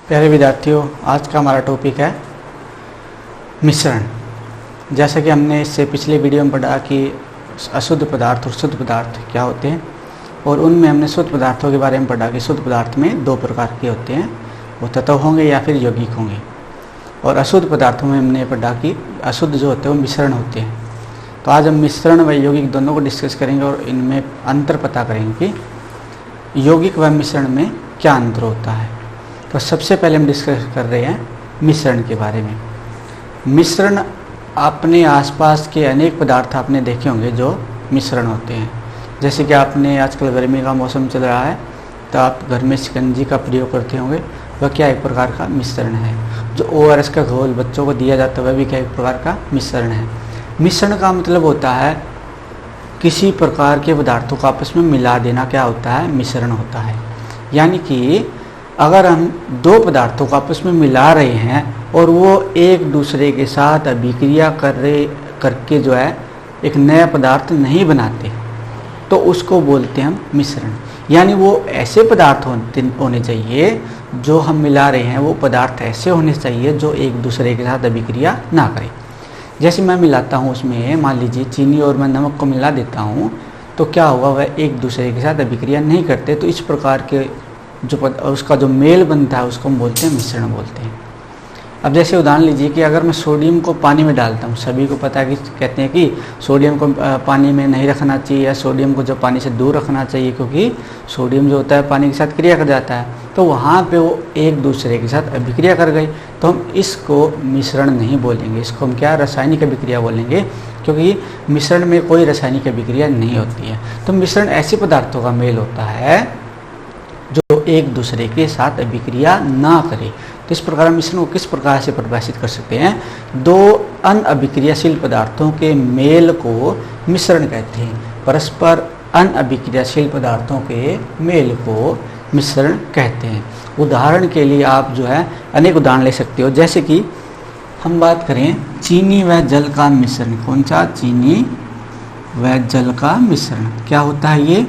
प्यारे विद्यार्थियों, आज का हमारा टॉपिक है मिश्रण। जैसा कि हमने इससे पिछले वीडियो में पढ़ा कि अशुद्ध पदार्थ और शुद्ध पदार्थ क्या होते हैं, और उनमें हमने शुद्ध पदार्थों के बारे में पढ़ा कि शुद्ध पदार्थ में दो प्रकार के होते हैं, वो तत्व होंगे या फिर यौगिक होंगे। और अशुद्ध पदार्थों में हमने पढ़ा कि अशुद्ध जो होते हैं वो मिश्रण होते हैं। तो आज हम मिश्रण व यौगिक दोनों को डिस्कस करेंगे और इनमें अंतर पता करेंगे कि यौगिक व मिश्रण में क्या अंतर होता है। तो सबसे पहले हम डिस्कस कर रहे हैं मिश्रण के बारे में। मिश्रण अपने आसपास के अनेक पदार्थ आपने देखे होंगे जो मिश्रण होते हैं। जैसे कि आपने आजकल गर्मी का मौसम चल रहा है तो आप घर में शिकंजी का प्रयोग करते होंगे, वह क्या एक प्रकार का मिश्रण है। जो ORS का घोल बच्चों को दिया जाता है वह भी क्या एक प्रकार का मिश्रण है। मिश्रण का मतलब होता है किसी प्रकार के पदार्थों को आपस में मिला देना, क्या होता है, मिश्रण होता है। यानी कि अगर हम दो पदार्थों को आपस में मिला रहे हैं और वो एक दूसरे के साथ अभिक्रिया करके जो है एक नया पदार्थ नहीं बनाते, तो उसको बोलते हैं हम मिश्रण। यानी वो ऐसे पदार्थ होने चाहिए जो हम मिला रहे हैं, वो पदार्थ ऐसे होने चाहिए जो एक दूसरे के साथ अभिक्रिया ना करें। जैसे मैं मिलाता हूँ, उसमें मान लीजिए चीनी और मैं नमक को मिला देता हूँ, तो क्या होगा, वह एक दूसरे के साथ अभिक्रिया नहीं करते। तो इस प्रकार के उसका जो मेल बनता है उसको हम बोलते हैं मिश्रण बोलते हैं। अब जैसे उदाहरण लीजिए कि अगर मैं सोडियम को पानी में डालता हूँ, सभी को पता है कि कहते हैं कि सोडियम को पानी में नहीं रखना चाहिए या सोडियम को जो पानी से दूर रखना चाहिए, क्योंकि सोडियम जो होता है पानी के साथ क्रिया कर जाता है। तो वहाँ पे वो एक दूसरे के साथ अभिक्रिया कर गई, तो हम इसको मिश्रण नहीं बोलेंगे, इसको हम क्या, रासायनिक अभिक्रिया बोलेंगे, क्योंकि मिश्रण में कोई रासायनिक अभिक्रिया नहीं होती है। तो मिश्रण ऐसे पदार्थों का मेल होता है जो एक दूसरे के साथ अभिक्रिया ना करे। तो इस प्रकार मिश्रण को किस प्रकार से परिभाषित कर सकते हैं, दो अनअभिक्रियाशील पदार्थों के मेल को मिश्रण कहते हैं। परस्पर अनअभिक्रियाशील पदार्थों के मेल को मिश्रण कहते हैं। उदाहरण के लिए आप जो है अनेक उदाहरण ले सकते हो। जैसे कि हम बात करें चीनी व जल का मिश्रण। कौन सा? चीनी व जल का मिश्रण। क्या होता है ये?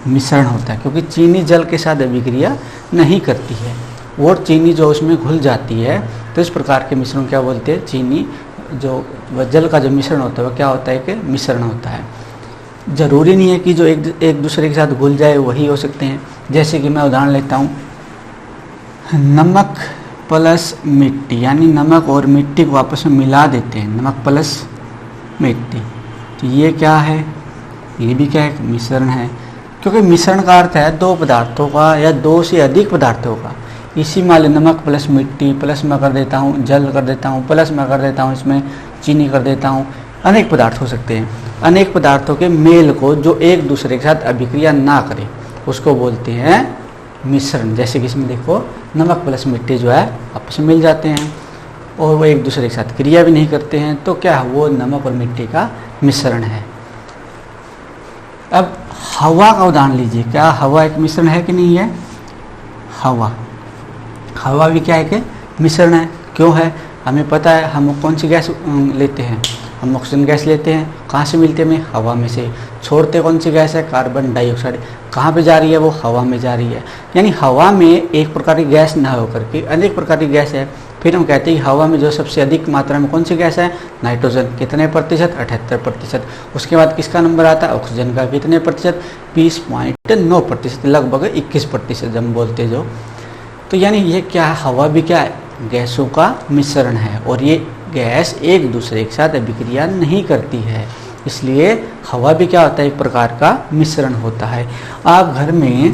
मिश्रण होता है, क्योंकि चीनी जल के साथ अभिक्रिया नहीं करती है और चीनी जो उसमें घुल जाती है। तो इस प्रकार के मिश्रण क्या बोलते हैं, चीनी जो व जल का जो मिश्रण होता है वह क्या होता है कि मिश्रण होता है। ज़रूरी नहीं है कि जो एक दूसरे के साथ घुल जाए वही हो सकते हैं। जैसे कि मैं उदाहरण लेता हूँ, नमक प्लस मिट्टी, यानी नमक और मिट्टी को आपस में मिला देते हैं, नमक प्लस मिट्टी। तो ये क्या है, ये भी क्या है, मिश्रण है। क्योंकि मिश्रण का अर्थ है दो पदार्थों का या दो से अधिक पदार्थों का। इसी मान नमक प्लस मिट्टी प्लस मैं कर देता हूँ जल कर देता हूँ प्लस मैं कर देता हूँ इसमें चीनी कर देता हूँ, अनेक पदार्थ हो सकते हैं। अनेक पदार्थों के मेल को जो एक दूसरे के साथ अभिक्रिया ना करे उसको बोलते हैं मिश्रण। जैसे कि इसमें देखो, नमक प्लस मिट्टी जो है आपस में मिल जाते हैं और वो एक दूसरे के साथ क्रिया भी नहीं करते हैं, तो क्या वो नमक और मिट्टी का मिश्रण है। अब हवा का उदाहरण लीजिए, क्या हवा एक मिश्रण है कि नहीं है? हवा भी क्या है कि मिश्रण है। क्यों है? हमें पता है, हम कौन सी गैस लेते हैं, हम ऑक्सीजन गैस लेते हैं। कहाँ से मिलती है हमें? हवा में से। छोड़ते कौन सी गैस है? Carbon dioxide. कहाँ पे जा रही है वो? हवा में जा रही है। यानी हवा में एक प्रकार की गैस ना होकर के अनेक प्रकार की गैस है। फिर हम कहते हैं कि हवा में जो सबसे अधिक मात्रा में कौन सी गैस है? नाइट्रोजन। कितने प्रतिशत? 78%। उसके बाद किसका नंबर आता है? ऑक्सीजन का। कितने प्रतिशत? 20.9%, लगभग 21% हम बोलते जो। तो यानी ये क्या है, हवा भी क्या है, गैसों का मिश्रण है और ये गैस एक दूसरे के साथ अभिक्रिया नहीं करती है, इसलिए हवा भी क्या होता है, एक प्रकार का मिश्रण होता है। आप घर में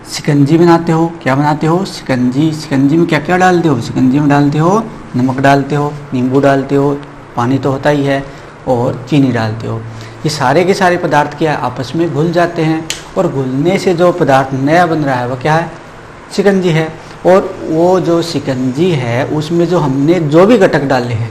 शिकंजी बनाते हो, क्या बनाते हो? शिकंजी में क्या क्या डालते हो? शिकंजी में डालते हो नमक डालते हो, नींबू डालते हो, पानी तो होता ही है, और चीनी डालते हो। ये सारे के सारे पदार्थ क्या है, आपस में घुल जाते हैं और घुलने से जो पदार्थ नया बन रहा है वह क्या है? शिकंजी है। और वो जो शिकंजी है उसमें जो हमने जो भी घटक डाले हैं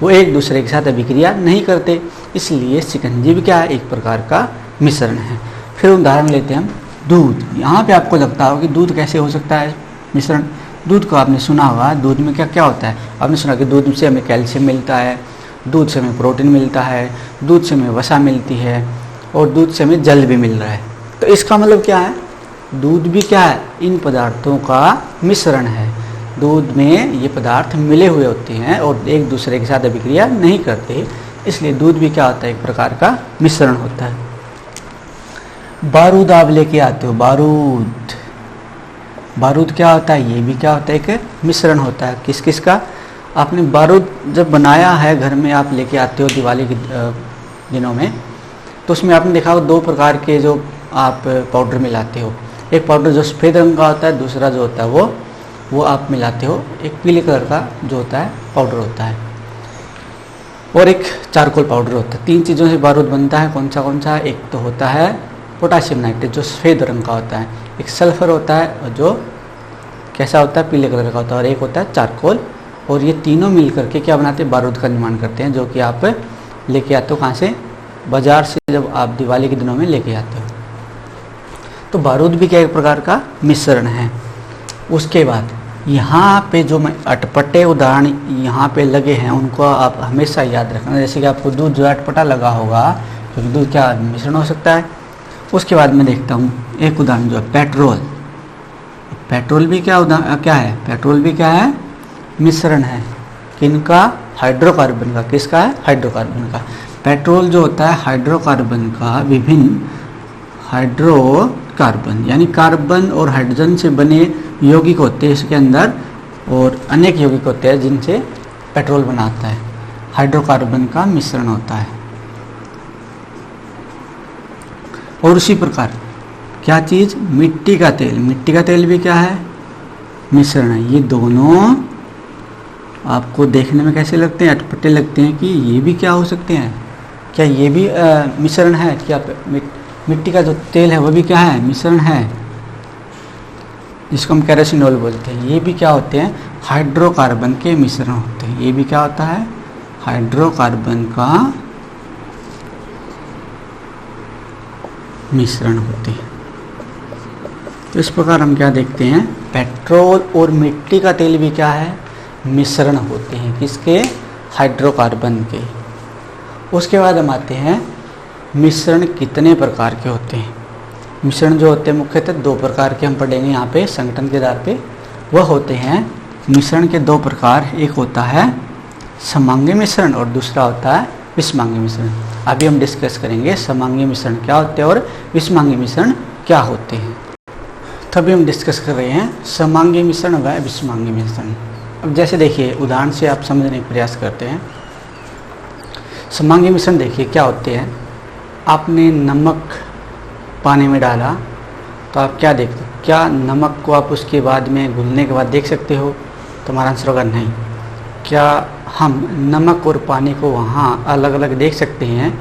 वो एक दूसरे के साथ अभिक्रिया नहीं करते, इसलिए शिकंजी भी क्या है, एक प्रकार का मिश्रण है। फिर उदाहरण लेते हैं हम दूध। यहाँ पे आपको लगता होगा कि दूध कैसे हो सकता है मिश्रण। दूध को आपने सुना होगा, दूध में क्या क्या होता है, आपने सुना कि दूध से हमें कैल्शियम मिलता है, दूध से हमें प्रोटीन मिलता है, दूध से हमें वसा मिलती है और दूध से हमें जल भी मिल रहा है। तो इसका मतलब क्या है, दूध भी क्या है, इन पदार्थों का मिश्रण है। दूध में ये पदार्थ मिले हुए होते हैं और एक दूसरे के साथ अभिक्रिया नहीं करते, इसलिए दूध भी क्या होता है, एक प्रकार का मिश्रण होता है। बारूद आप लेके आते हो, बारूद, बारूद क्या होता है, ये भी क्या होता है, एक मिश्रण होता है। किस किस का, आपने बारूद जब बनाया है घर में, आप लेके आते हो दिवाली के दिनों में, तो उसमें आपने देखा हो 2 प्रकार के जो आप पाउडर मिलाते हो। एक पाउडर जो सफ़ेद रंग का होता है, दूसरा जो होता है वो आप मिलाते हो, एक पीले कलर का जो होता है पाउडर होता है, और एक चारकोल पाउडर होता है। 3 चीज़ों से बारूद बनता है। कौन सा, एक तो होता है पोटाशियम नाइट्रेट जो सफ़ेद रंग का होता है, एक सल्फर होता है और जो कैसा होता है, पीले कलर का होता है, और एक होता है चारकोल। और ये तीनों मिल करके क्या बनाते हैं, बारूद का निर्माण करते हैं, जो कि आप लेके आते हो कहाँ से, बाजार से, जब आप दिवाली के दिनों में लेके आते हो। तो बारूद भी क्या एक प्रकार का मिश्रण है। उसके बाद यहाँ पे जो मैं अटपटे उदाहरण यहाँ पे लगे हैं उनको आप हमेशा याद रखना। जैसे कि आपको दूध जो अटपटा लगा होगा, क्योंकि दूध क्या मिश्रण हो सकता है। उसके बाद मैं देखता हूँ एक उदाहरण जो है पेट्रोल। पेट्रोल भी क्या है, पेट्रोल भी क्या है, मिश्रण है। किनका, हाइड्रोकार्बन का। किसका है, हाइड्रोकार्बन का। पेट्रोल जो होता है हाइड्रोकार्बन का, विभिन्न हाइड्रोकार्बन यानी कार्बन और हाइड्रोजन से बने यौगिक होते हैं इसके अंदर, और अनेक यौगिक होते हैं जिनसे पेट्रोल बनाता है। हाइड्रोकार्बन का मिश्रण होता है। और उसी प्रकार क्या चीज़, मिट्टी का तेल। मिट्टी का तेल भी क्या है, मिश्रण है। ये दोनों आपको देखने में कैसे लगते हैं, अटपटे लगते हैं कि ये भी क्या हो सकते हैं, क्या ये भी मिश्रण है। क्या मिट्टी का जो तेल है वो भी क्या है, मिश्रण है, जिसको हम कैरोसिनॉल बोलते हैं। ये भी क्या होते हैं, हाइड्रोकार्बन के मिश्रण होते हैं। ये भी क्या होता है, हाइड्रोकार्बन का मिश्रण होते हैं। तो इस प्रकार हम क्या देखते हैं, पेट्रोल और मिट्टी का तेल भी क्या है, मिश्रण होते हैं। किसके, हाइड्रोकार्बन के। उसके बाद हम आते हैं मिश्रण कितने प्रकार के होते हैं। मिश्रण जो होते हैं मुख्यतः 2 प्रकार के हम पढ़ेंगे यहाँ पे संगठन के आधार पे। वह होते हैं मिश्रण के 2 प्रकार, एक होता है समांगी मिश्रण और दूसरा होता है विषमांगी मिश्रण। अभी हम डिस्कस करेंगे समांगी मिश्रण क्या होते हैं और विषमांगी मिश्रण क्या होते हैं। तभी हम डिस्कस कर रहे हैं समांगी मिश्रण व विषमांगी मिश्रण। अब जैसे देखिए उदाहरण से आप समझने का प्रयास करते हैं। समांगी मिश्रण देखिए क्या होते हैं, आपने नमक पानी में डाला तो आप क्या देखते हो, क्या नमक को आप उसके बाद में घुलने के बाद देख सकते हो, तो हमारा आंसर होगा नहीं। क्या हम नमक और पानी को वहाँ अलग अलग देख सकते हैं,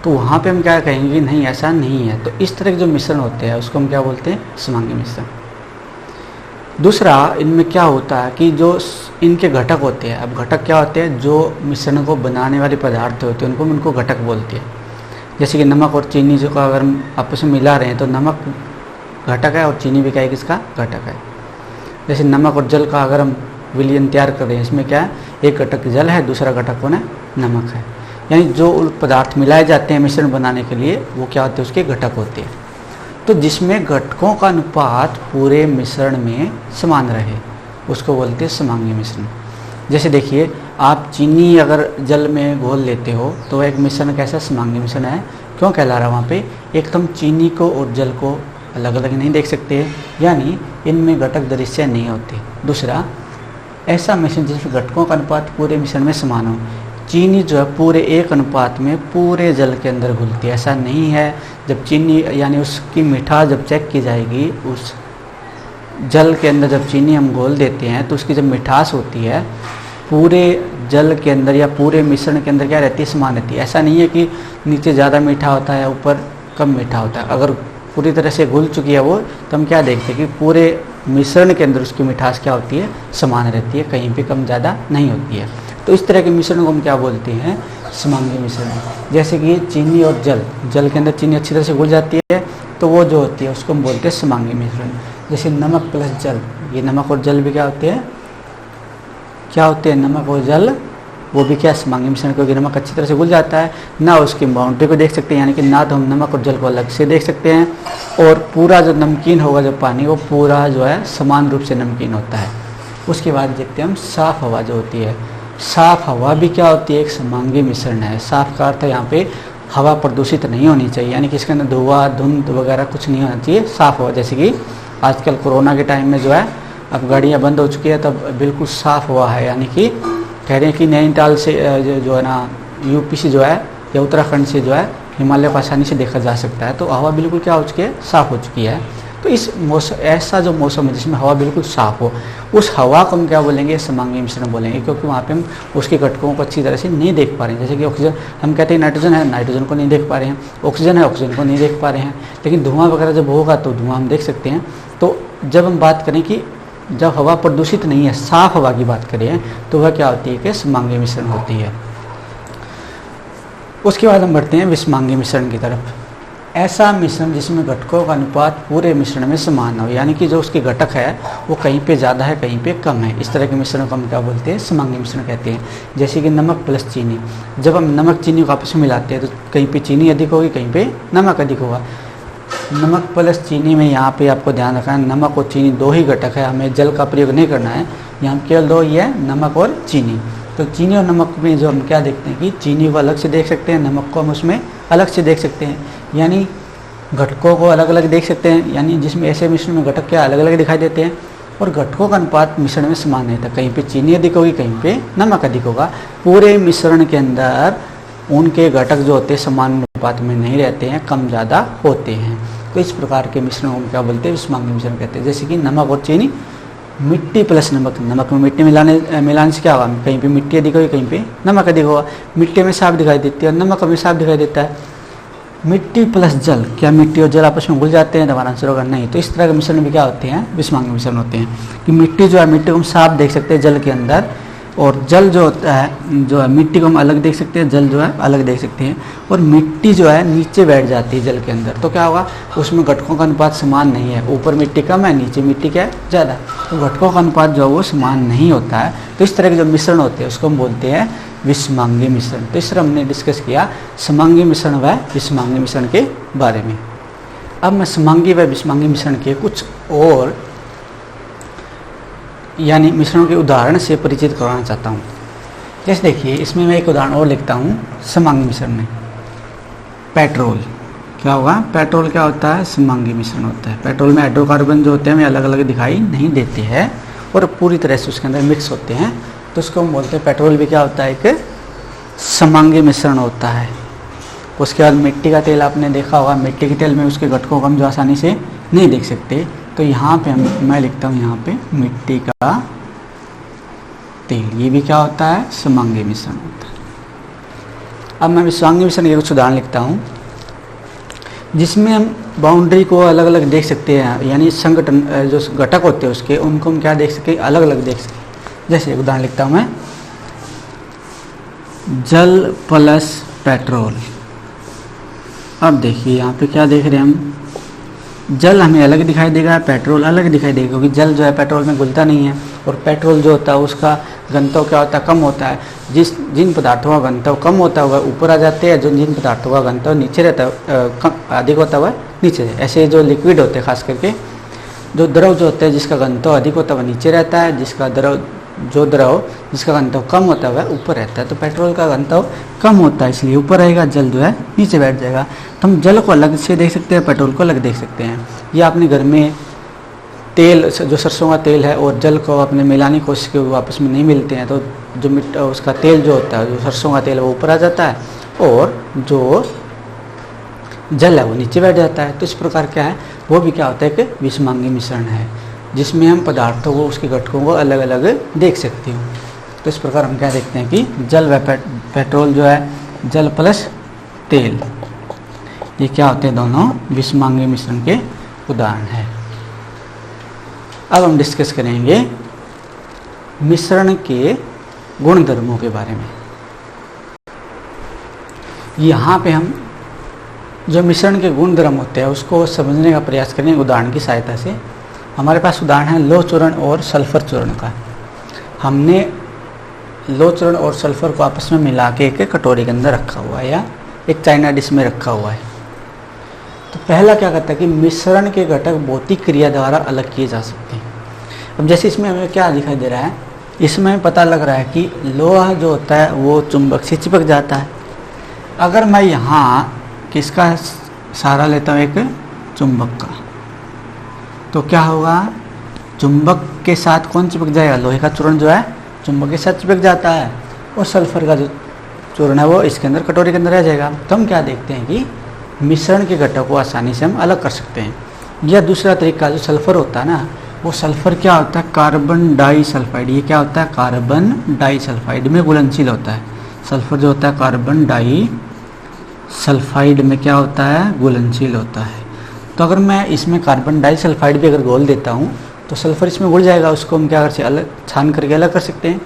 तो वहाँ पे हम क्या कहेंगे, नहीं ऐसा नहीं है। तो इस तरह के जो मिश्रण होते हैं उसको हम क्या बोलते हैं, समांगी मिश्रण। दूसरा, इनमें क्या होता है कि जो इनके घटक होते हैं, अब घटक क्या होते हैं, जो मिश्रण को बनाने वाले पदार्थ होते हैं उनको घटक बोलते हैं। जैसे कि नमक और चीनी जो का अगर हम आपस में मिला रहे हैं तो नमक घटक है और चीनी भी क्या है, किसका घटक है। जैसे नमक और जल का अगर हम विलयन तैयार कर रहे हैं, इसमें क्या है, एक घटक जल है, दूसरा घटक कौन है, नमक है। यानी जो पदार्थ मिलाए जाते हैं मिश्रण बनाने के लिए वो क्या होते हैं, उसके घटक होते हैं। तो जिसमें घटकों का अनुपात पूरे मिश्रण में समान रहे उसको बोलते हैं समांगी मिश्रण। जैसे देखिए आप चीनी अगर जल में घोल लेते हो तो एक मिश्रण कैसा, समांगी मिश्रण है। क्यों कहला रहा, वहाँ पे एक तो हम चीनी को और जल को अलग अलग नहीं देख सकते, यानी इनमें घटक दृश्य नहीं होते। दूसरा, ऐसा मिश्रण जिसमें घटकों का अनुपात पूरे मिश्रण में समान हो। चीनी जो है पूरे एक अनुपात में पूरे जल के अंदर घुलती है, ऐसा नहीं है। जब चीनी यानी उसकी मिठास जब चेक की जाएगी, उस जल के अंदर जब चीनी हम घोल देते हैं तो उसकी जब मिठास होती है पूरे जल के अंदर या पूरे मिश्रण के अंदर क्या रहती है, समान रहती है। ऐसा नहीं है कि नीचे ज़्यादा मीठा होता है ऊपर कम मीठा होता है। अगर पूरी तरह से घुल चुकी है वो, तो हम क्या देखते हैं कि पूरे मिश्रण के अंदर उसकी मिठास क्या होती है, समान रहती है, कहीं पे कम ज़्यादा नहीं होती है। तो इस तरह के मिश्रण को हम क्या बोलते हैं, समांगी मिश्रण। जैसे कि चीनी और जल के अंदर चीनी अच्छी तरह से घुल जाती है तो वो जो होती है उसको हम बोलते हैं समांगी मिश्रण। जैसे नमक प्लस जल, ये नमक और जल भी क्या होते हैं, नमक और जल वो भी क्या समांगी मिश्रण, क्योंकि नमक अच्छी तरह से घुल जाता है। ना उसकी बाउंड्री को देख सकते हैं, यानी कि ना तो हम नमक और जल को अलग से देख सकते हैं, और पूरा जो नमकीन होगा जो पानी वो पूरा जो है समान रूप से नमकीन होता है। उसके बाद देखते हैं हम साफ़ हवा जो होती है। साफ़ हवा भी क्या होती है, एक समांगी मिश्रण है। साफ़ का अर्थ है यहाँ पे हवा प्रदूषित नहीं होनी चाहिए, यानी कि इसके अंदर धुआं धुंध वगैरह कुछ नहीं होना चाहिए, साफ़ हवा। जैसे कि आजकल कोरोना के टाइम में जो है अब गाड़ियाँ बंद हो चुकी है, तब बिल्कुल साफ़ हुआ है, यानी कि कह रहे हैं कि नैनीताल से जो है ना यूपी से जो है या उत्तराखंड से जो है हिमालय को आसानी से देखा जा सकता है। तो हवा बिल्कुल क्या हो चुकी है, साफ़ हो चुकी है। तो इस मौसम, ऐसा जो मौसम है जिसमें हवा बिल्कुल साफ़ हो, उस हवा को हम क्या बोलेंगे, समांगी मिश्रण बोलेंगे, क्योंकि वहाँ पे हम उसके घटकों को अच्छी तरह से नहीं देख पा रहे हैं। जैसे कि ऑक्सीजन, हम कहते हैं नाइट्रोजन है, नाइट्रोजन को नहीं देख पा रहे हैं, ऑक्सीजन है, ऑक्सीजन को नहीं देख पा रहे हैं, लेकिन धुआं वगैरह जब होगा तो धुआं हम देख सकते हैं। तो जब हम बात करें कि जब हवा प्रदूषित नहीं है, साफ़ हवा की बात करें, तो वह क्या होती है कि समांगी मिश्रण होती है। उसके बाद हम बढ़ते हैं विषमांगी मिश्रण की तरफ। ऐसा मिश्रण जिसमें घटकों का अनुपात पूरे मिश्रण में समान हो, यानी कि जो उसके घटक है वो कहीं पे ज़्यादा है कहीं पे कम है, इस तरह के मिश्रण को हम क्या बोलते हैं, समांगी मिश्रण कहते हैं। जैसे कि नमक प्लस चीनी, जब हम नमक चीनी को आपस में मिलाते हैं तो कहीं पे चीनी अधिक होगी, कहीं पे नमक अधिक होगा। नमक प्लस चीनी में यहाँ पे आपको ध्यान रखना है, नमक और चीनी दो ही घटक है, हमें जल का प्रयोग नहीं करना है, यहाँ केवल दो ही है, नमक और चीनी। तो चीनी और नमक में जो हम क्या देखते हैं कि चीनी को अलग से देख सकते हैं, नमक को हम उसमें अलग से देख सकते हैं, यानी घटकों को अलग अलग देख सकते हैं, यानी जिसमें ऐसे मिश्रण में घटक क्या अलग अलग दिखाई देते हैं, और घटकों का अनुपात मिश्रण में समान नहीं था, कहीं पे चीनी अधिक होगी, कहीं पे नमक अधिक होगा। पूरे मिश्रण के अंदर उनके घटक जो होते हैं समान अनुपात में नहीं रहते हैं, कम ज़्यादा होते हैं। तो इस प्रकार के मिश्रण को क्या बोलते हैं, विषमांगी मिश्रण कहते हैं। जैसे कि नमक और चीनी, मिट्टी प्लस नमक, नमक में मिट्टी मिलाने से क्या होगा, कहीं पे मिट्टी अधिक होगी, कहीं पे नमक अधिक होगा। मिट्टी में साफ दिखाई देती है और नमक में साफ दिखाई देता है। मिट्टी प्लस जल, क्या मिट्टी और जल आपस में घुल जाते हैं, तो हमारा आंसर होगा नहीं। तो इस तरह के मिश्रण भी क्या होते हैं, विषमांगी मिश्रण होते हैं। कि मिट्टी जो है, मिट्टी को हम साफ देख सकते हैं जल के अंदर, और जल जो होता है, जो है मिट्टी को हम अलग देख सकते हैं, जल जो है अलग देख सकते हैं, और मिट्टी जो है नीचे बैठ जाती है जल के अंदर। तो क्या होगा, उसमें घटकों का अनुपात समान नहीं है, ऊपर मिट्टी कम है, नीचे मिट्टी क्या है, ज़्यादा। तो घटकों का अनुपात जो है वो समान नहीं होता है। तो इस तरह के जो मिश्रण होते हैं उसको हम बोलते हैं विषमांगी मिश्रण। तो इस तरह हमने डिस्कस किया समांगी मिश्रण व विषमांगी मिश्रण के बारे में। अब मैं समांगी व विषमांगी मिश्रण के कुछ और यानी मिश्रणों के उदाहरण से परिचित करवाना चाहता हूँ। जैसे देखिए, इसमें मैं एक उदाहरण और लिखता हूँ समांगी मिश्रण में। पेट्रोल क्या होगा, पेट्रोल क्या होता है, समांगी मिश्रण होता है। पेट्रोल में हाइड्रोकार्बन जो होते हैं वे अलग अलग दिखाई नहीं देते हैं और पूरी तरह से उसके अंदर मिक्स होते हैं, तो उसको हम बोलते हैं पेट्रोल भी क्या होता है, एक समांगी मिश्रण होता है। उसके बाद मिट्टी का तेल आपने देखा होगा, मिट्टी के तेल में उसके घटकों को हम जो आसानी से नहीं देख सकते, तो यहाँ पे मैं लिखता हूँ यहाँ पे मिट्टी का तेल, ये भी क्या होता है, समांगी मिश्रण होता है। अब मैं विषमांगी मिश्रण के कुछ उदाहरण लिखता हूँ जिसमें हम बाउंड्री को अलग अलग देख सकते हैं, यानी संगठन जो घटक होते हैं उसके, उनको हम क्या देख सकते हैं, अलग अलग देख सकते हैं। जैसे उदाहरण लिखता हूँ मैं, जल प्लस पेट्रोल। अब देखिए यहाँ पे क्या देख रहे हैं हम, जल हमें अलग दिखाई देगा, पेट्रोल अलग दिखाई देगा, क्योंकि जल जो है पेट्रोल में घुलता नहीं है, और पेट्रोल जो होता है उसका घनत्व क्या होता है, कम होता है। जिन पदार्थों का घनत्व कम होता है वह ऊपर आ जाते हैं, जिन पदार्थों का घनत्व नीचे रहता है, अधिक होता है वह नीचे। ऐसे जो लिक्विड होते हैं, खास करके जो द्रव जो होते हैं जिसका घनत्व अधिक होता है वह नीचे रहता है, जिसका द्रव जिसका घनत्व कम होता है वह ऊपर रहता है। तो पेट्रोल का घनत्व कम होता है इसलिए ऊपर रहेगा, जल जो है नीचे बैठ जाएगा। तो हम जल को अलग से देख सकते हैं, पेट्रोल को अलग देख सकते हैं। या आपने घर में तेल, जो सरसों का तेल है और जल को आपने मिलाने की कोशिश की, वो आपस में नहीं मिलते हैं, तो जो उसका तेल जो होता है, जो सरसों का तेल है वो ऊपर आ जाता है, और जो जल है वो नीचे बैठ जाता है। तो इस प्रकार क्या है, वो भी क्या होता है कि विषमांगी मिश्रण है, जिसमें हम पदार्थों को, उसके घटकों को अलग अलग देख सकते हो। तो इस प्रकार हम क्या देखते हैं कि जल व पेट्रोल जो है, जल प्लस तेल, ये क्या होते हैं, दोनों विषमांगी मिश्रण के उदाहरण है। अब हम डिस्कस करेंगे मिश्रण के गुणधर्मों के बारे में। यहाँ पे हम जो मिश्रण के गुणधर्म होते हैं उसको समझने का प्रयास करेंगे उदाहरण की सहायता से। हमारे पास उदाहरण है लौह चूर्ण और सल्फर चूर्ण का। हमने लो चूर्ण और सल्फर को आपस में मिला के एक कटोरी के अंदर रखा हुआ है या एक चाइना डिश में रखा हुआ है। तो पहला क्या करता है कि मिश्रण के घटक भौतिक क्रिया द्वारा अलग किए जा सकते हैं। अब जैसे इसमें हमें क्या दिखाई दे रहा है, इसमें पता लग रहा है कि लोहा जो होता है वो चुंबक से चिपक जाता है। अगर मैं यहाँ किसका सहारा लेता हूँ, एक चुंबक का, तो क्या होगा, चुंबक के साथ कौन चिपक जाएगा, लोहे का चूर्ण जो है चुंबक के साथ चिपक जाता है और सल्फर का जो चूर्ण है वो इसके अंदर कटोरी के अंदर रह जाएगा। तो हम क्या देखते हैं कि मिश्रण के घटकों को आसानी से हम अलग कर सकते हैं। या दूसरा तरीका जो सल्फर होता है ना, वो सल्फर क्या होता है, कार्बन डाइसल्फाइड। ये क्या होता है, कार्बन डाइसल्फाइड में घुलनशील होता है। सल्फर जो होता है कार्बन डाइसल्फाइड में क्या होता है, घुलनशील होता है। तो अगर मैं इसमें कार्बन डाइसल्फाइड भी अगर घोल देता हूँ तो सल्फर इसमें घुल जाएगा, उसको हम क्या कर सकते अलग छान करके अलग कर सकते हैं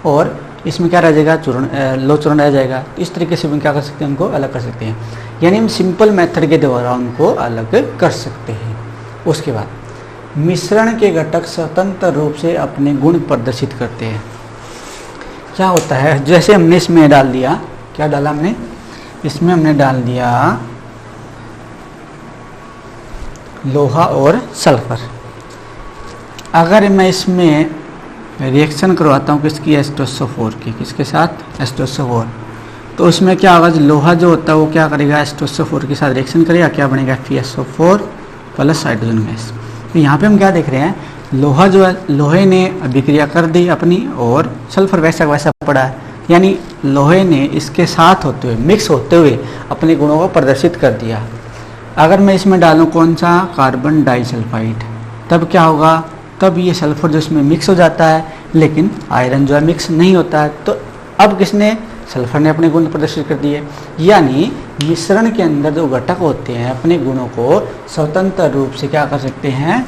और इसमें क्या रह जाएगा, चूर्ण लो चूर्ण रह जाएगा। तो इस तरीके से हम क्या कर सकते हैं, उनको अलग कर सकते हैं। यानी हम सिंपल मेथड के द्वारा उनको अलग कर सकते हैं। उसके बाद मिश्रण के घटक स्वतंत्र रूप से अपने गुण प्रदर्शित करते हैं। क्या होता है, जैसे हमने इसमें डाल दिया, क्या डाला हमने, इसमें हमने डाल दिया लोहा और सल्फर। अगर मैं इसमें रिएक्शन करवाता हूँ किसकी, H2SO4 की, किसके साथ, H2SO4, तो उसमें क्या होगा, लोहा जो होता है वो क्या करेगा, H2SO4 के साथ रिएक्शन करेगा, क्या बनेगा, FeSO4 प्लस हाइड्रोजन गैस। तो यहाँ पे हम क्या देख रहे हैं, लोहा जो है, लोहे ने अभिक्रिया कर दी अपनी और सल्फर वैसा वैसा पड़ा है। यानी लोहे ने इसके साथ होते हुए, मिक्स होते हुए अपने गुणों को प्रदर्शित कर दिया। अगर मैं इसमें डालूँ कौन सा, कार्बन डाइसल्फाइड, तब क्या होगा, तब ये सल्फर जो इसमें मिक्स हो जाता है, लेकिन आयरन जो है मिक्स नहीं होता है। तो अब किसने, सल्फर ने अपने गुण प्रदर्शित कर दिए। यानी मिश्रण के अंदर जो घटक होते हैं अपने गुणों को स्वतंत्र रूप से क्या कर सकते हैं,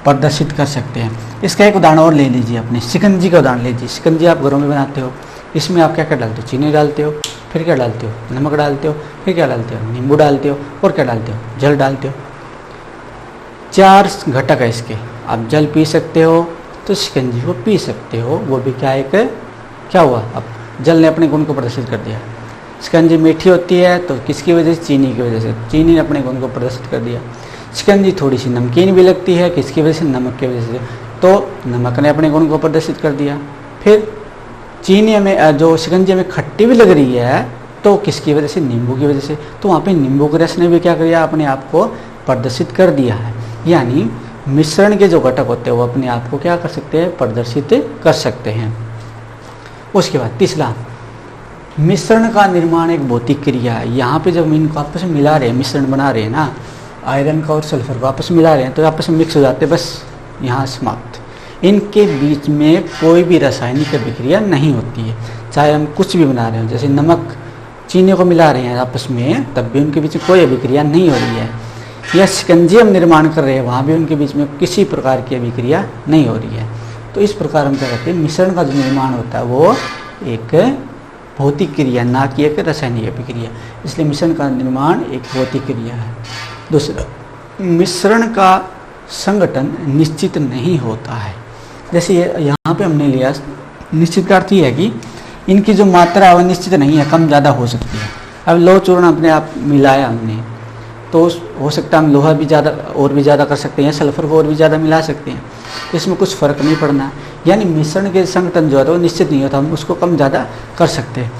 प्रदर्शित कर सकते हैं। इसका एक उदाहरण और ले लीजिए, अपने शिकंजी का उदाहरण लीजिए। शिकंजी आप घरों में बनाते हो, इसमें आप क्या क्या डालते हो, चीनी डालते हो, फिर क्या डालते हो, नमक डालते हो, फिर क्या डालते हो, नींबू डालते हो, और क्या डालते हो, जल डालते हो। 4 घटक है इसके। आप जल पी सकते हो तो शिकंजी को पी सकते हो, वो भी क्या एक, क्या हुआ, अब जल ने अपने गुण को प्रदर्शित कर दिया। शिकंजी मीठी होती है तो किसकी वजह से, चीनी की वजह से, चीनी ने अपने गुण को प्रदर्शित कर दिया। शिकंजी थोड़ी सी नमकीन भी लगती है, किसकी वजह से, नमक की वजह से, तो नमक ने अपने गुण को प्रदर्शित कर दिया। फिर चीनी में जो शिकंजी में खट्टी भी लग रही है तो किसकी वजह से, नींबू की वजह से। तो वहाँ पे नींबू के रस ने भी क्या किया, अपने आप को प्रदर्शित कर दिया है। यानी मिश्रण के जो घटक होते हैं वो अपने आप को क्या कर सकते हैं, प्रदर्शित कर सकते हैं। उसके बाद तीसरा, मिश्रण का निर्माण एक भौतिक क्रिया है। यहाँ पे जब इनको आपस में मिला रहे हैं, मिश्रण बना रहे हैं ना, आयरन का और सल्फर को आपस में मिला रहे हैं तो आपस में मिक्स हो जाते हैं, बस यहाँ समाप्त। इनके बीच में कोई भी रासायनिक अभिक्रिया नहीं होती है, चाहे हम कुछ भी बना रहे हो। जैसे नमक चीनी को मिला रहे हैं आपस में, तब भी उनके बीच में कोई अभिक्रिया नहीं हो रही है। या शिकंजी हम निर्माण कर रहे हैं, वहाँ भी उनके बीच में किसी प्रकार की अभिक्रिया नहीं हो रही है। तो इस प्रकार हम क्या कहते हैं, मिश्रण का जो निर्माण होता है वो एक भौतिक क्रिया, ना कि एक रासायनिक अभिक्रिया। इसलिए मिश्रण का निर्माण एक भौतिक क्रिया है। दूसरा, मिश्रण का संगठन निश्चित नहीं होता है। जैसे यहाँ पे हमने लिया, निश्चित का अर्थ ये है कि इनकी जो मात्रा है वह निश्चित नहीं है, कम ज़्यादा हो सकती है। अब लोह चूर्ण अपने आप मिलाया हमने, तो हो सकता है हम लोहा भी ज़्यादा और भी ज़्यादा कर सकते हैं, सल्फर को और भी ज़्यादा मिला सकते हैं, तो इसमें कुछ फ़र्क नहीं पड़ना। यानी मिश्रण के संगठन जो है वो निश्चित नहीं होता, हम उसको कम ज़्यादा कर सकते हैं।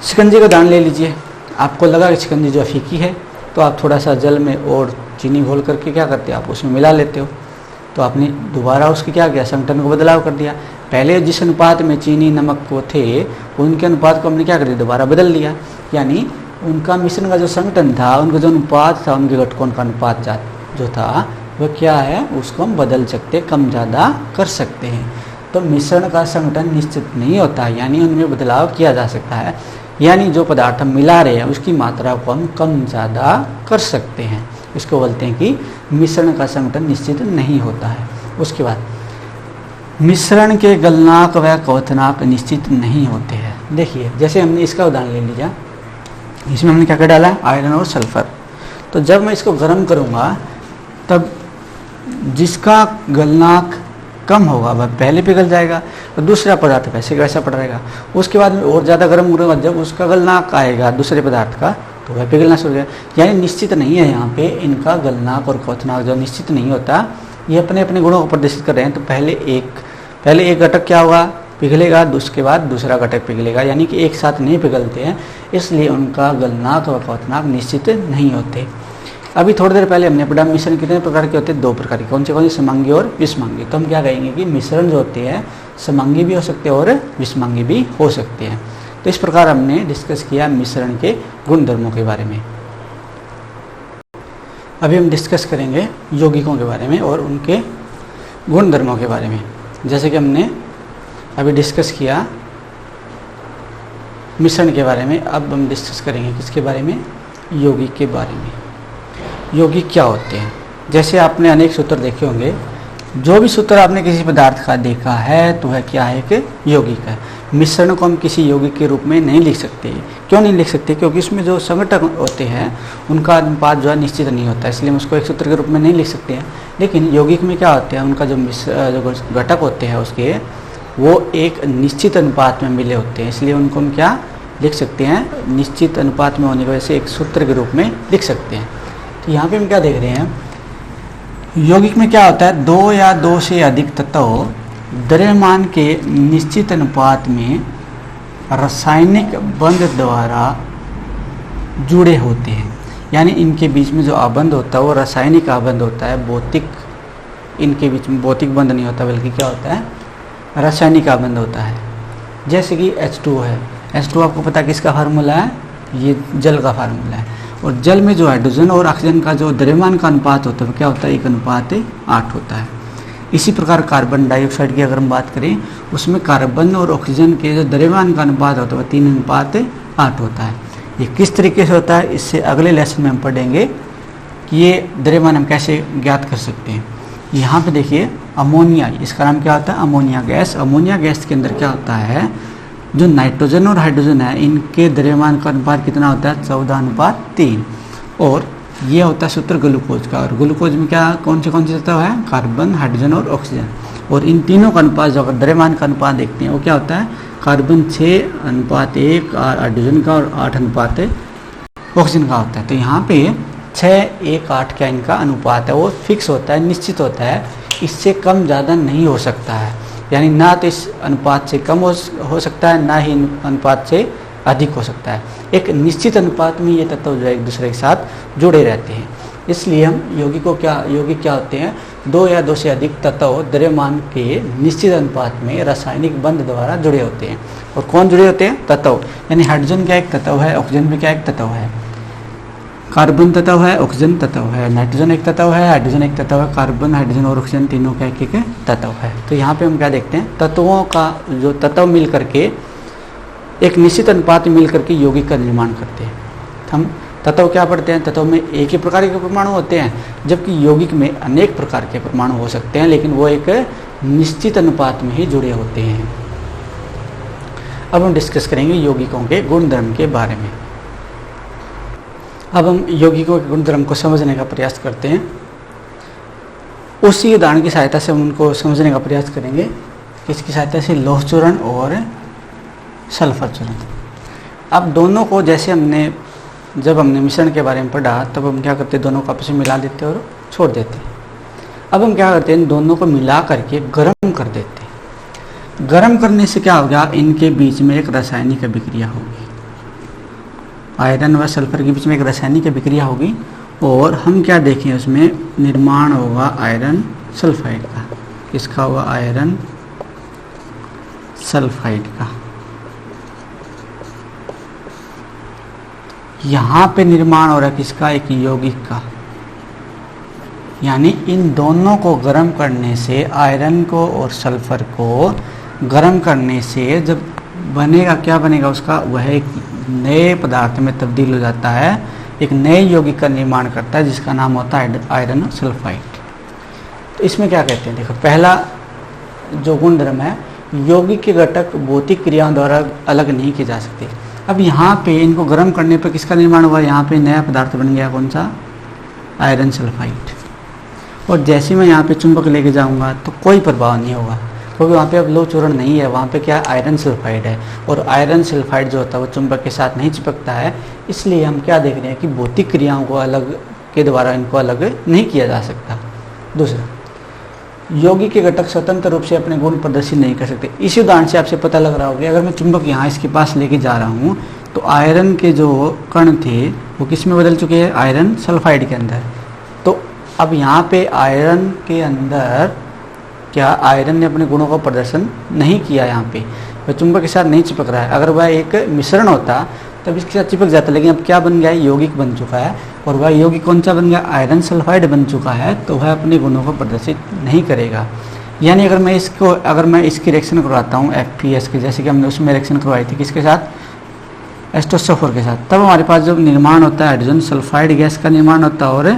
शिकंजी का उदाहरण ले लीजिए, आपको लगा कि शिकंजी जो फीकी है तो आप थोड़ा सा जल में और चीनी घोल करके क्या करते हो, आप उसमें मिला लेते हो, तो आपने दोबारा उसके क्या किया, संगठन को बदलाव कर दिया। पहले जिस अनुपात में चीनी नमक को थे उनके अनुपात को हमने क्या कर दिया, दोबारा बदल दिया। यानी उनका मिश्रण का जो संगठन था, उनका जो अनुपात था, उनके घटकों का अनुपात जो था वह क्या है, उसको हम बदल सकते, कम ज़्यादा कर सकते हैं। तो मिश्रण का संगठन निश्चित नहीं होता, यानी उनमें बदलाव किया जा सकता है। यानी जो पदार्थ हम मिला रहे हैं उसकी मात्रा को हम कम ज़्यादा कर सकते हैं। इसको बोलते हैं कि मिश्रण का संगठन निश्चित नहीं होता है। उसके बाद मिश्रण के गलनांक व क्वथनांक निश्चित नहीं होते हैं। देखिए जैसे हमने इसका उदाहरण ले लिया, इसमें हमने क्या क्या डाला, आयरन और सल्फर। तो जब मैं इसको गर्म करूँगा तब जिसका गलनांक कम होगा वह पहले पिघल जाएगा और दूसरा पदार्थ वैसे वैसा पड़ा रहेगा। उसके बाद में और ज़्यादा गर्म होगा, जब उसका गलनांक आएगा दूसरे पदार्थ का तो वह पिघलना शुरू हो जाएगा। यानी निश्चित नहीं है यहाँ पे इनका गलनांक और क्वथनांक जो निश्चित नहीं होता, ये अपने अपने गुणों को प्रदर्शित कर रहे हैं। तो पहले एक घटक क्या होगा, पिघलेगा, उसके बाद दूसरा घटक पिघलेगा, यानी कि एक साथ नहीं पिघलते हैं, इसलिए उनका गलनांक और क्वथनांक निश्चित नहीं होते। अभी थोड़ी देर पहले हमने पढ़ा मिश्रण कितने प्रकार के होते हैं, 2 प्रकार के। कौन से समांगी और विषमांगी। तो हम क्या कहेंगे कि मिश्रण जो होते हैं समांगी भी हो सकते हैं और विषमांगी भी हो सकते हैं। तो इस प्रकार हमने डिस्कस किया मिश्रण के गुण धर्मों के बारे में। अभी हम डिस्कस करेंगे यौगिकों के बारे में और उनके गुण धर्मों के बारे में। जैसे कि हमने अभी डिस्कस किया मिश्रण के बारे में, अब हम डिस्कस करेंगे किसके बारे में, यौगिक के बारे में। यौगिक क्या होते हैं, जैसे आपने अनेक सूत्र देखे होंगे, जो भी सूत्र आपने किसी पदार्थ का देखा है तो वह क्या है कि यौगिक है। मिश्रण को हम किसी यौगिक के रूप में नहीं लिख सकते। क्यों नहीं लिख सकते, क्योंकि इसमें जो संघटक होते हैं उनका अनुपात जो है निश्चित नहीं होता, इसलिए हम उसको एक सूत्र के रूप में नहीं लिख सकते हैं। लेकिन यौगिक में क्या होते हैं, उनका जो घटक होते हैं उसके वो एक निश्चित अनुपात में मिले होते हैं, इसलिए उनको हम क्या लिख सकते हैं, निश्चित अनुपात में होने की वजह से एक सूत्र के रूप में लिख सकते हैं। तो यहाँ पे हम क्या देख रहे हैं, यौगिक में क्या होता है, 2 या 2 से अधिक तत्व द्रव्यमान के निश्चित अनुपात में रासायनिक बंध द्वारा जुड़े होते हैं। यानी इनके बीच में जो आबंध होता है वो रासायनिक आबंध होता है, भौतिक इनके बीच में भौतिक बंध नहीं होता, बल्कि क्या होता है, रासायनिक आबंध होता है। जैसे कि H2 है, H2 आपको पता है किसका फार्मूला है, ये जल का फार्मूला है। और जल में जो हाइड्रोजन और ऑक्सीजन का जो द्रव्यमान का अनुपात होता है वो क्या होता है, 1:8 होता है। इसी प्रकार कार्बन डाइऑक्साइड की अगर हम बात करें, उसमें कार्बन और ऑक्सीजन के जो द्रव्यमान का अनुपात होता है वो 3:8 होता है। ये किस तरीके से होता है, इससे अगले लेसन में हम पढ़ेंगे कि ये द्रव्यमान हम कैसे ज्ञात कर सकते हैं। यहाँ पे देखिए अमोनिया, इसका नाम क्या होता है, अमोनिया गैस। अमोनिया गैस के अंदर क्या होता है, जो नाइट्रोजन और हाइड्रोजन है इनके द्रव्यमान का अनुपात कितना होता है, 14:3। और ये होता है सूत्र ग्लूकोज का। और ग्लूकोज में क्या कौन से तत्व है, कार्बन, हाइड्रोजन और ऑक्सीजन। और इन तीनों का अनुपात जो अगर द्रव्यमान का अनुपात देखते हैं वो क्या होता है, कार्बन 6:1 हाइड्रोजन का और 8:1 ऑक्सीजन का होता है। तो यहाँ पे 6:1:8 क्या इनका अनुपात है, वो फिक्स होता है, निश्चित होता है, इससे कम ज़्यादा नहीं हो सकता है। यानी ना तो इस अनुपात से कम हो सकता है, ना ही अनुपात से अधिक हो सकता है। एक निश्चित अनुपात में ये तत्व जो है एक दूसरे के साथ जुड़े रहते हैं। इसलिए हम यौगिक क्या होते हैं, 2 या 2 से अधिक तत्व द्रव्यमान के निश्चित अनुपात में रासायनिक बंध द्वारा जुड़े होते हैं। और कौन जुड़े होते हैं, तत्व। यानी हाइड्रोजन क्या एक तत्व है, ऑक्सीजन भी क्या एक तत्व है, कार्बन तत्व है, ऑक्सीजन तत्व है, नाइट्रोजन एक तत्व है, हाइड्रोजन एक तत्व है, कार्बन, हाइड्रोजन और ऑक्सीजन तीनों का एक तत्व है। तो यहाँ पे हम क्या देखते हैं, तत्वों का जो तत्व मिल करके एक निश्चित अनुपात में मिल करके यौगिक का निर्माण करते हैं। हम तत्व क्या पढ़ते हैं, तत्व में एक ही प्रकार के परमाणु होते हैं, जबकि यौगिक में अनेक प्रकार के परमाणु हो सकते हैं, लेकिन वो एक निश्चित अनुपात में ही जुड़े होते हैं। अब हम डिस्कस करेंगे यौगिकों के गुणधर्म के बारे में। अब हम यौगिकों के गुणधर्म को समझने का प्रयास करते हैं। उसी उदाहरण की सहायता से हम उनको समझने का प्रयास करेंगे, किसकी सहायता से, लौह चूर्ण और सल्फर चूर्ण। अब दोनों को जैसे जब हमने मिश्रण के बारे में पढ़ा तब हम क्या करते, दोनों को आपस में मिला देते और छोड़ देते। अब हम क्या करते हैं, दोनों को मिला करके गर्म कर देते। गर्म करने से क्या होगा, इनके बीच में एक रासायनिक अभिक्रिया होगी, आयरन व सल्फर के बीच में एक रासायनिक अभिक्रिया होगी। और हम क्या देखें, उसमें निर्माण होगा आयरन सल्फाइड का। किसका होगा, आयरन सल्फाइड का। यहाँ पे निर्माण हो रहा है किसका, एक यौगिक का। यानी इन दोनों को गर्म करने से, आयरन को और सल्फर को गर्म करने से जब बनेगा, क्या बनेगा उसका, वह एक नए पदार्थ में तब्दील हो जाता है, एक नए यौगिक का निर्माण करता है, जिसका नाम होता है आयरन सल्फाइड। तो इसमें क्या कहते हैं, देखो पहला जो गुणधर्म है, यौगिक के घटक भौतिक क्रियाओं द्वारा अलग नहीं किए जा सकते। अब यहाँ पे इनको गर्म करने पर किसका निर्माण हुआ, यहाँ पे नया पदार्थ बन गया, कौन सा, आयरन सल्फाइड। और जैसे मैं यहाँ पे चुंबक लेके जाऊँगा तो कोई प्रभाव नहीं होगा, क्योंकि वहाँ पे अब लोह चूर्ण नहीं है, वहाँ पे क्या आयरन सल्फाइड है, और आयरन सल्फाइड जो होता है वो चुंबक के साथ नहीं चिपकता है। इसलिए हम क्या देख रहे हैं कि भौतिक क्रियाओं को अलग के द्वारा इनको अलग नहीं किया जा सकता। दूसरा, यौगिक के घटक स्वतंत्र रूप से अपने गुण प्रदर्शित नहीं कर सकते। इसी उदाहरण से आपसे पता लग रहा होगा, अगर मैं चुंबक यहाँ इसके पास लेके जा रहा हूँ तो आयरन के जो कण थे वो किस में बदल चुके हैं, आयरन सल्फाइड के अंदर। तो अब यहाँ पे आयरन के अंदर क्या आयरन ने अपने गुणों का प्रदर्शन नहीं किया, यहाँ पे वह चुंबक के साथ नहीं चिपक रहा है। अगर वह एक मिश्रण होता तब इसके साथ चिपक जाता, लेकिन अब क्या बन गया है, यौगिक बन चुका है, और वह यौगिक कौन सा बन गया, आयरन सल्फाइड बन चुका है, तो वह अपने गुणों को प्रदर्शित नहीं करेगा। यानी अगर मैं इसकी रिएक्शन करवाता हूँ FeS के, जैसे कि हमने उसमें रिएक्शन करवाई थी किसके साथ, H2SO4 के साथ, तब हमारे पास जो निर्माण होता है हाइड्रोजन सल्फाइड गैस का निर्माण होता है और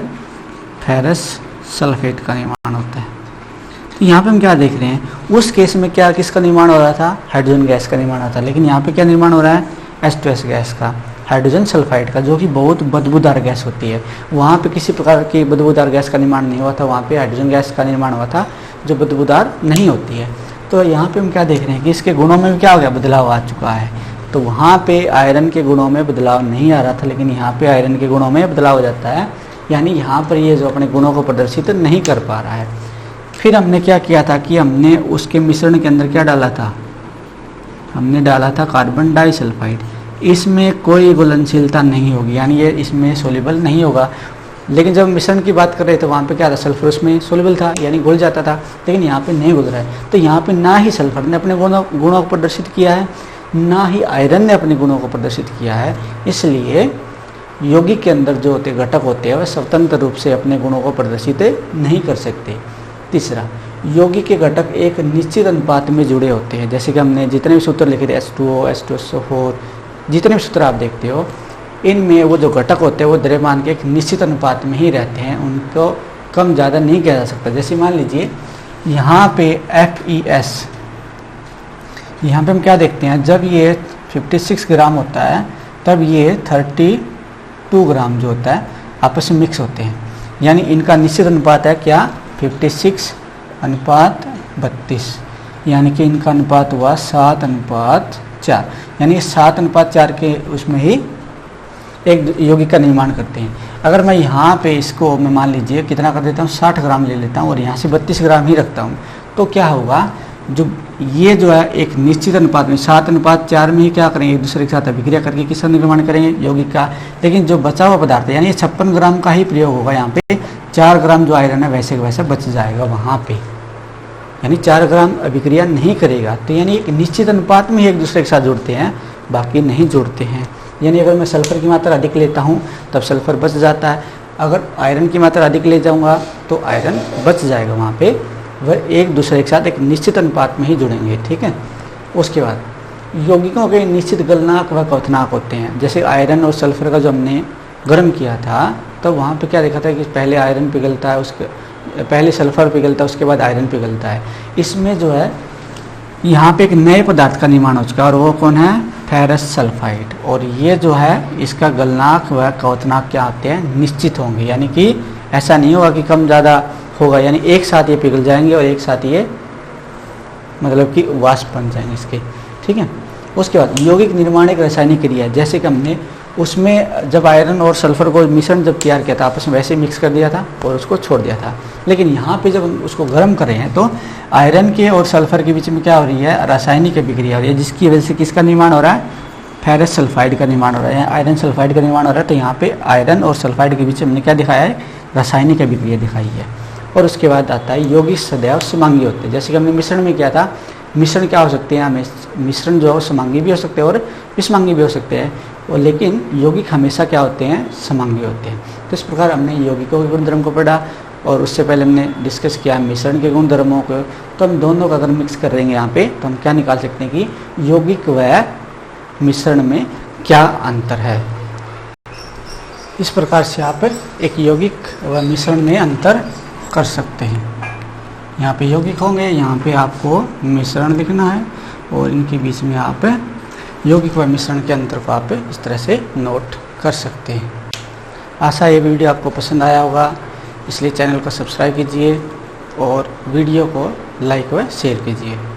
फेरस सल्फेट का निर्माण होता है। तो यहाँ पे हम क्या देख रहे हैं, उस केस में क्या किसका निर्माण हो रहा था, हाइड्रोजन गैस का निर्माण होता है, लेकिन यहाँ पे क्या निर्माण हो रहा है, H2S गैस का, हाइड्रोजन सल्फाइड का, जो कि बहुत बदबूदार गैस होती है। वहाँ पे किसी प्रकार की बदबूदार गैस का निर्माण नहीं हुआ था, वहाँ पे हाइड्रोजन गैस का निर्माण हुआ था जो बदबूदार नहीं होती है। तो यहाँ पे हम क्या देख रहे हैं कि इसके गुणों में क्या हो गया, बदलाव आ चुका है। तो वहाँ पे आयरन के गुणों में बदलाव नहीं आ रहा था, लेकिन यहाँ पे आयरन के गुणों में बदलाव हो जाता है, यानी यहाँ पर ये जो अपने गुणों को प्रदर्शित नहीं कर पा रहा है। फिर हमने क्या किया था कि हमने उसके मिश्रण के अंदर क्या डाला था, हमने डाला था कार्बन डाइसल्फाइड। इसमें कोई घुलनशीलता नहीं होगी, यानी ये इसमें सोल्यूबल नहीं होगा। लेकिन जब मिश्रण की बात कर रहे थे वहाँ पे क्या था, सल्फर उसमें सोल्यूबल था, यानी घुल जाता था, लेकिन यहाँ पे नहीं घुल रहा है। तो यहाँ पे ना ही सल्फर ने अपने गुणों को प्रदर्शित किया है, ना ही आयरन ने अपने गुणों को प्रदर्शित किया है। इसलिए यौगिक के अंदर जो होते घटक होते हैं वह स्वतंत्र रूप से अपने गुणों को प्रदर्शित नहीं कर सकते। तीसरा, यौगिक के घटक एक निश्चित अनुपात में जुड़े होते हैं। जैसे कि हमने जितने भी सूत्र लिखे थे, H2O, H2SO4, जितने भी सूत्र आप देखते हो, इनमें वो जो घटक होते हैं वो द्रव्यमान के एक निश्चित अनुपात में ही रहते हैं, उनको कम ज़्यादा नहीं किया जा सकता। जैसे मान लीजिए यहाँ पे FeS, यहाँ पे हम क्या देखते हैं, जब ये 56 ग्राम होता है तब ये 32 ग्राम जो होता है आपस में मिक्स होते हैं, यानी इनका निश्चित अनुपात है क्या, 56:32, यानी कि इनका अनुपात हुआ 7:4, यानी 7:4 के उसमें ही एक यौगिक का निर्माण करते हैं। अगर मैं यहाँ पे इसको मैं मान लीजिए कितना कर देता हूँ, 60 ग्राम ले लेता हूँ और यहाँ से 32 ग्राम ही रखता हूँ, तो क्या होगा, जो ये जो है एक निश्चित अनुपात में 7:4 में ही क्या करेंगे, एक दूसरे के साथ अभिक्रिया करके किसका निर्माण करेंगे, यौगिक का। लेकिन जो बचा हुआ पदार्थ है, यानी 56 ग्राम का ही प्रयोग होगा, यहाँ पे 4 ग्राम जो आयरन है वैसे वैसे बच जाएगा वहाँ पे, यानी 4 ग्राम अभिक्रिया नहीं करेगा। तो यानी एक निश्चित अनुपात में ही एक दूसरे के साथ जुड़ते हैं, बाकी नहीं जुड़ते हैं। यानी अगर मैं सल्फर की मात्रा अधिक लेता हूँ तब सल्फर बच जाता है, अगर आयरन की मात्रा अधिक ले जाऊँगा तो आयरन बच जाएगा वहाँ पे, वह एक दूसरे के साथ एक निश्चित अनुपात में ही जुड़ेंगे। ठीक है। उसके बाद यौगिकों के निश्चित गलनांक व क्वथनांक होते हैं। जैसे आयरन और सल्फर का जो हमने गर्म किया था तो वहाँ पे क्या देखा था कि पहले आयरन पिघलता है, उसके पहले सल्फर पिघलता है, उसके बाद आयरन पिघलता है। इसमें जो है यहाँ पे एक नए पदार्थ का निर्माण हो चुका है और वो कौन है, फेरस सल्फाइड। और ये जो है इसका गलनांक व क्वथनांक क्या होते हैं, निश्चित होंगे, यानी कि ऐसा नहीं होगा कि कम ज़्यादा होगा, यानी एक साथ ये पिघल जाएंगे और एक साथ ये मतलब कि वाष्प बन जाएंगे इसके। ठीक है। उसके बाद यौगिक निर्माण एक रासायनिक क्रिया है। जैसे कि हमने उसमें जब आयरन और सल्फर को मिश्रण जब तैयार किया था आपस में वैसे मिक्स कर दिया था और उसको छोड़ दिया था, लेकिन यहाँ पे जब उसको गर्म कर रहे हैं तो आयरन के और सल्फर के बीच में क्या हो रही है, रासायनिक अभिक्रिया हो रही है, जिसकी वजह से किसका निर्माण हो रहा है, फेरस सल्फाइड का निर्माण हो रहा है, आयरन सल्फाइड का निर्माण हो रहा है। तो यहाँ पे आयरन और सल्फाइड के बीच हमने क्या दिखाया है, रासायनिक अभिक्रिया दिखाई है। और उसके बाद आता है यौगिक सदैव समांगी होते हैं। जैसे कि हमने मिश्रण में किया था, मिश्रण क्या हो सकते हैं, हमें मिश्रण जो है समांगी भी हो सकते हैं और विषमांगी भी हो सकते हैं, और लेकिन यौगिक हमेशा क्या होते हैं, समांगी होते हैं। तो इस प्रकार हमने यौगिकों के गुणधर्म को पढ़ा और उससे पहले हमने डिस्कस किया मिश्रण के गुणधर्मों को। तो हम दोनों का अगर मिक्स कर देंगे यहाँ पे तो हम क्या निकाल सकते हैं कि यौगिक व मिश्रण में क्या अंतर है। इस प्रकार से आप एक यौगिक व मिश्रण में अंतर कर सकते हैं। यहाँ पे यौगिक होंगे, यहाँ पे आपको मिश्रण लिखना है और इनके बीच में आप यौगिक व मिश्रण के अंतर को आप इस तरह से नोट कर सकते हैं। आशा ये वीडियो आपको पसंद आया होगा। इसलिए चैनल को सब्सक्राइब कीजिए और वीडियो को लाइक व शेयर कीजिए।